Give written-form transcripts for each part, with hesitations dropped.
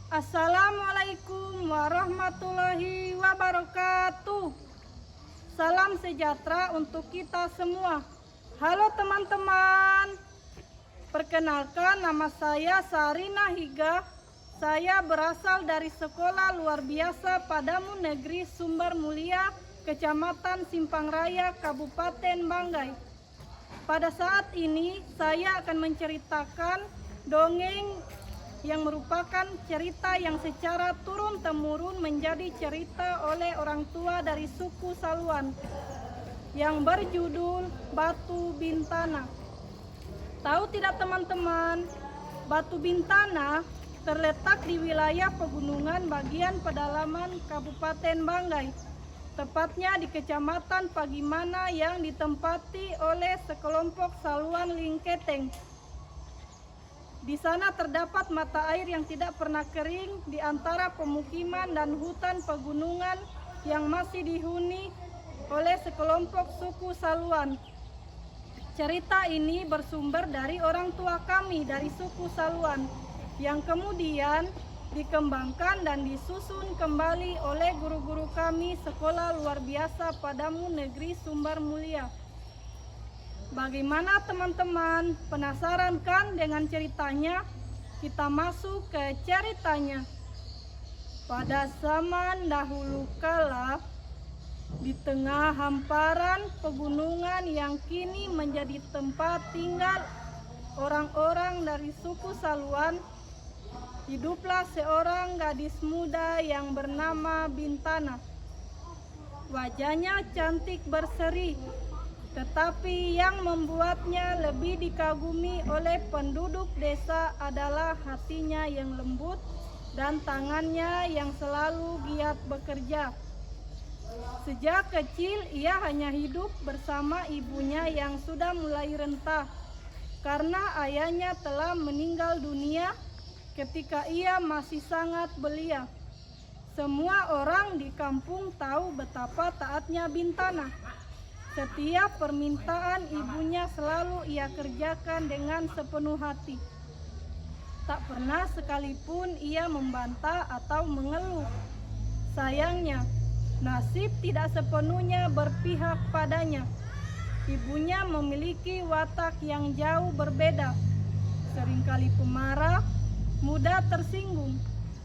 Assalamualaikum warahmatullahi wabarakatuh. Salam sejahtera untuk kita semua. Halo teman-teman. Perkenalkan, nama saya Sarina Higa. Saya berasal dari Sekolah Luar Biasa Padamu Negeri Sumber Mulia, Kecamatan Simpang Raya, Kabupaten Banggai. Pada saat ini saya akan menceritakan dongeng yang merupakan cerita yang secara turun-temurun menjadi cerita oleh orang tua dari suku Saluan yang berjudul Batu Bintana. Tahu tidak teman-teman, Batu Bintana terletak di wilayah pegunungan bagian pedalaman Kabupaten Banggai, tepatnya di Kecamatan Pagimana yang ditempati oleh sekelompok Saluan Lingketeng. Di sana terdapat mata air yang tidak pernah kering di antara pemukiman dan hutan pegunungan yang masih dihuni oleh sekelompok suku Saluan. Cerita ini bersumber dari orang tua kami dari suku Saluan, yang kemudian dikembangkan dan disusun kembali oleh guru-guru kami Sekolah Luar Biasa Padamu Negeri Sumber Mulia. Bagaimana teman-teman? Penasaran kan dengan ceritanya? Kita masuk ke ceritanya. Pada zaman dahulu kala, di tengah hamparan pegunungan yang kini menjadi tempat tinggal orang-orang dari suku Saluan, hiduplah seorang gadis muda yang bernama Bintana. Wajahnya cantik berseri, tetapi yang membuatnya lebih dikagumi oleh penduduk desa adalah hatinya yang lembut dan tangannya yang selalu giat bekerja. Sejak kecil ia hanya hidup bersama ibunya yang sudah mulai renta karena ayahnya telah meninggal dunia ketika ia masih sangat belia. Semua orang di kampung tahu betapa taatnya Bintana. Setiap permintaan ibunya selalu ia kerjakan dengan sepenuh hati. Tak pernah sekalipun ia membantah atau mengeluh. Sayangnya, nasib tidak sepenuhnya berpihak padanya. Ibunya memiliki watak yang jauh berbeda. Seringkali pemarah, mudah tersinggung,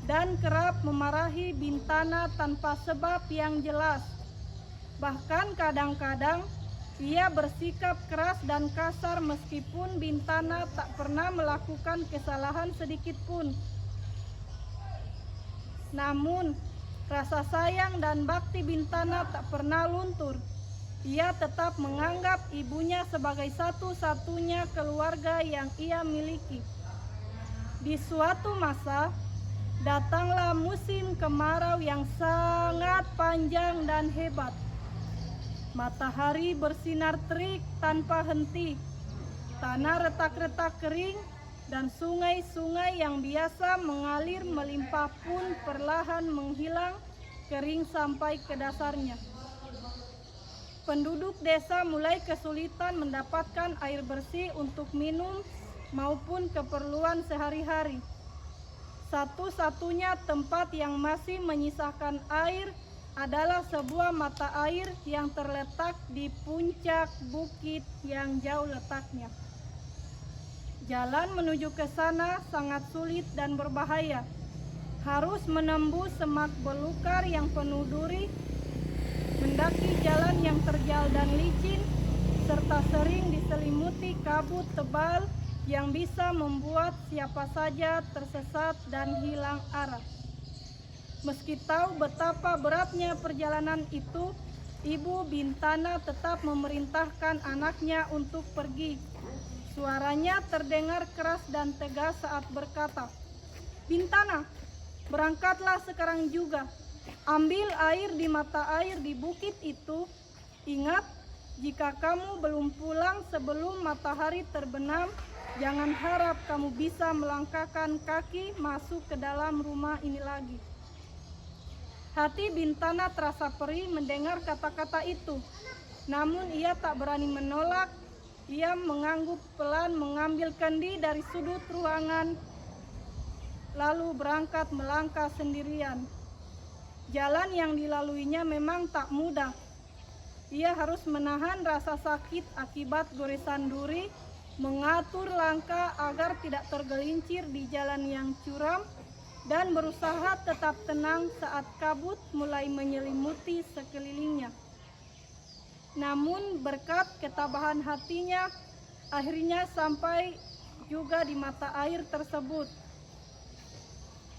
dan kerap memarahi Bintana tanpa sebab yang jelas. Bahkan kadang-kadang ia bersikap keras dan kasar meskipun Bintana tak pernah melakukan kesalahan sedikit pun. Namun, rasa sayang dan bakti Bintana tak pernah luntur. Ia tetap menganggap ibunya sebagai satu-satunya keluarga yang ia miliki. Di suatu masa, datanglah musim kemarau yang sangat panjang dan hebat. Matahari bersinar terik tanpa henti. Tanah retak-retak kering dan sungai-sungai yang biasa mengalir melimpah pun perlahan menghilang kering sampai ke dasarnya. Penduduk desa mulai kesulitan mendapatkan air bersih untuk minum maupun keperluan sehari-hari. Satu-satunya tempat yang masih menyisakan air adalah sebuah mata air yang terletak di puncak bukit yang jauh letaknya. Jalan menuju ke sana sangat sulit dan berbahaya. Harus menembus semak belukar yang penuh duri, mendaki jalan yang terjal dan licin, serta sering diselimuti kabut tebal yang bisa membuat siapa saja tersesat dan hilang arah. Meski tahu betapa beratnya perjalanan itu, Ibu Bintana tetap memerintahkan anaknya untuk pergi. Suaranya terdengar keras dan tegas saat berkata, "Bintana, berangkatlah sekarang juga. Ambil air di mata air di bukit itu. Ingat, jika kamu belum pulang sebelum matahari terbenam, jangan harap kamu bisa melangkahkan kaki masuk ke dalam rumah ini lagi." Hati Bintana terasa perih mendengar kata-kata itu. Namun ia tak berani menolak. Ia mengangguk pelan mengambil kendi dari sudut ruangan lalu berangkat melangkah sendirian. Jalan yang dilaluinya memang tak mudah. Ia harus menahan rasa sakit akibat goresan duri, mengatur langkah agar tidak tergelincir di jalan yang curam, dan berusaha tetap tenang saat kabut mulai menyelimuti sekelilingnya. Namun berkat ketabahan hatinya, akhirnya sampai juga di mata air tersebut.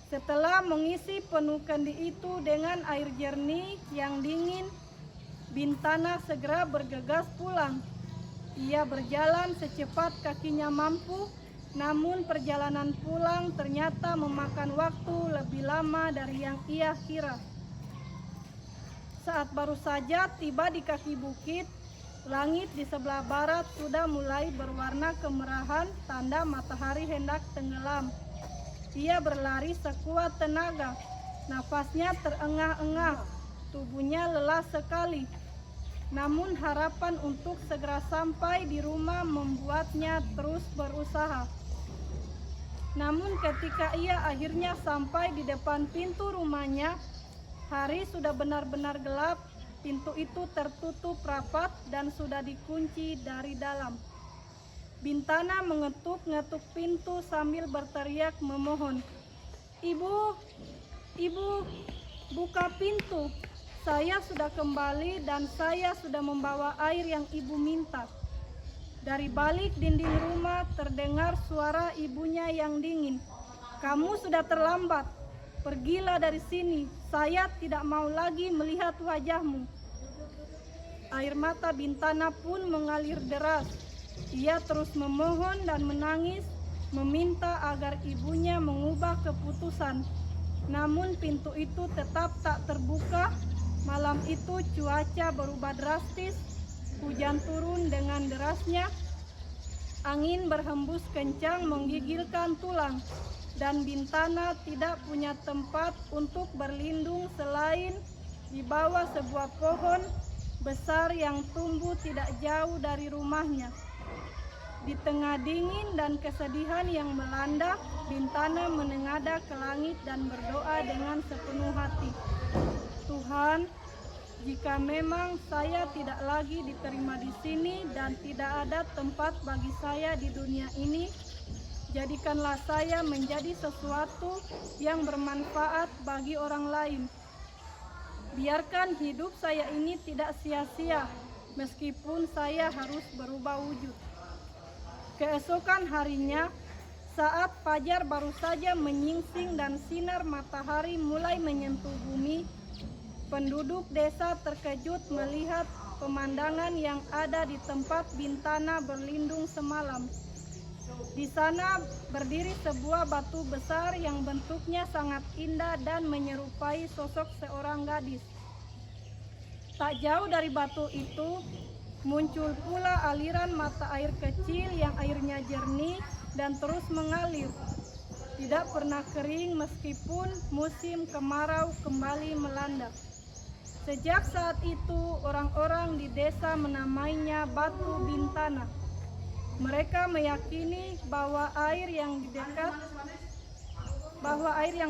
Setelah mengisi penuh kendi itu dengan air jernih yang dingin, Bintana segera bergegas pulang. Ia berjalan secepat kakinya mampu, namun perjalanan pulang ternyata memakan waktu lebih lama dari yang ia kira. Saat baru saja tiba di kaki bukit, langit di sebelah barat sudah mulai berwarna kemerahan, tanda matahari hendak tenggelam. Ia berlari sekuat tenaga, nafasnya terengah-engah, tubuhnya lelah sekali. Namun harapan untuk segera sampai di rumah membuatnya terus berusaha. Namun ketika ia akhirnya sampai di depan pintu rumahnya, hari sudah benar-benar gelap, pintu itu tertutup rapat dan sudah dikunci dari dalam. Bintana mengetuk-ngetuk pintu sambil berteriak memohon, "Ibu, ibu, buka pintu. Saya sudah kembali dan saya sudah membawa air yang ibu minta." Dari balik dinding rumah terdengar suara ibunya yang dingin, "Kamu sudah terlambat. Pergilah dari sini. Saya tidak mau lagi melihat wajahmu." Air mata Bintana pun mengalir deras. Ia terus memohon dan menangis, meminta agar ibunya mengubah keputusan. Namun pintu itu tetap tak terbuka. Malam itu cuaca berubah drastis, hujan turun dengan derasnya, angin berhembus kencang menggigilkan tulang, dan Bintana tidak punya tempat untuk berlindung selain di bawah sebuah pohon besar yang tumbuh tidak jauh dari rumahnya. Di tengah dingin dan kesedihan yang melanda, Bintana menengadah ke langit dan berdoa dengan sepenuh hati. "Tuhan, jika memang saya tidak lagi diterima di sini dan tidak ada tempat bagi saya di dunia ini, jadikanlah saya menjadi sesuatu yang bermanfaat bagi orang lain. Biarkan hidup saya ini tidak sia-sia, meskipun saya harus berubah wujud." Keesokan harinya, saat fajar baru saja menyingsing dan sinar matahari mulai menyentuh bumi, penduduk desa terkejut melihat pemandangan yang ada di tempat Bintana berlindung semalam. Di sana berdiri sebuah batu besar yang bentuknya sangat indah dan menyerupai sosok seorang gadis. Tak jauh dari batu itu, muncul pula aliran mata air kecil yang airnya jernih dan terus mengalir. Tidak pernah kering meskipun musim kemarau kembali melanda. Sejak saat itu, orang-orang di desa menamainya Batu Bintana. Mereka meyakini bahwa air yang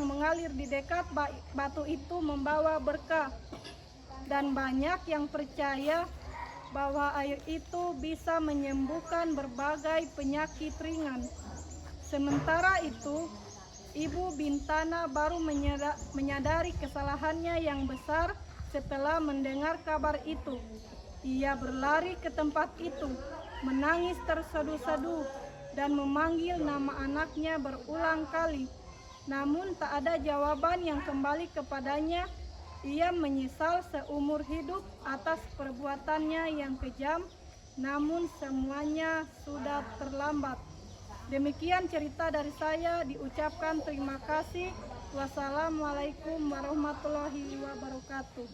mengalir di dekat batu itu membawa berkah, dan banyak yang percaya bahwa air itu bisa menyembuhkan berbagai penyakit ringan. Sementara itu, Ibu Bintana baru menyadari kesalahannya yang besar setelah mendengar kabar itu. Ia berlari ke tempat itu, menangis terseduh-seduh, dan memanggil nama anaknya berulang kali. Namun tak ada jawaban yang kembali kepadanya. Ia menyesal seumur hidup atas perbuatannya yang kejam, namun semuanya sudah terlambat. Demikian cerita dari saya, diucapkan terima kasih. Wassalamualaikum warahmatullahi wabarakatuh.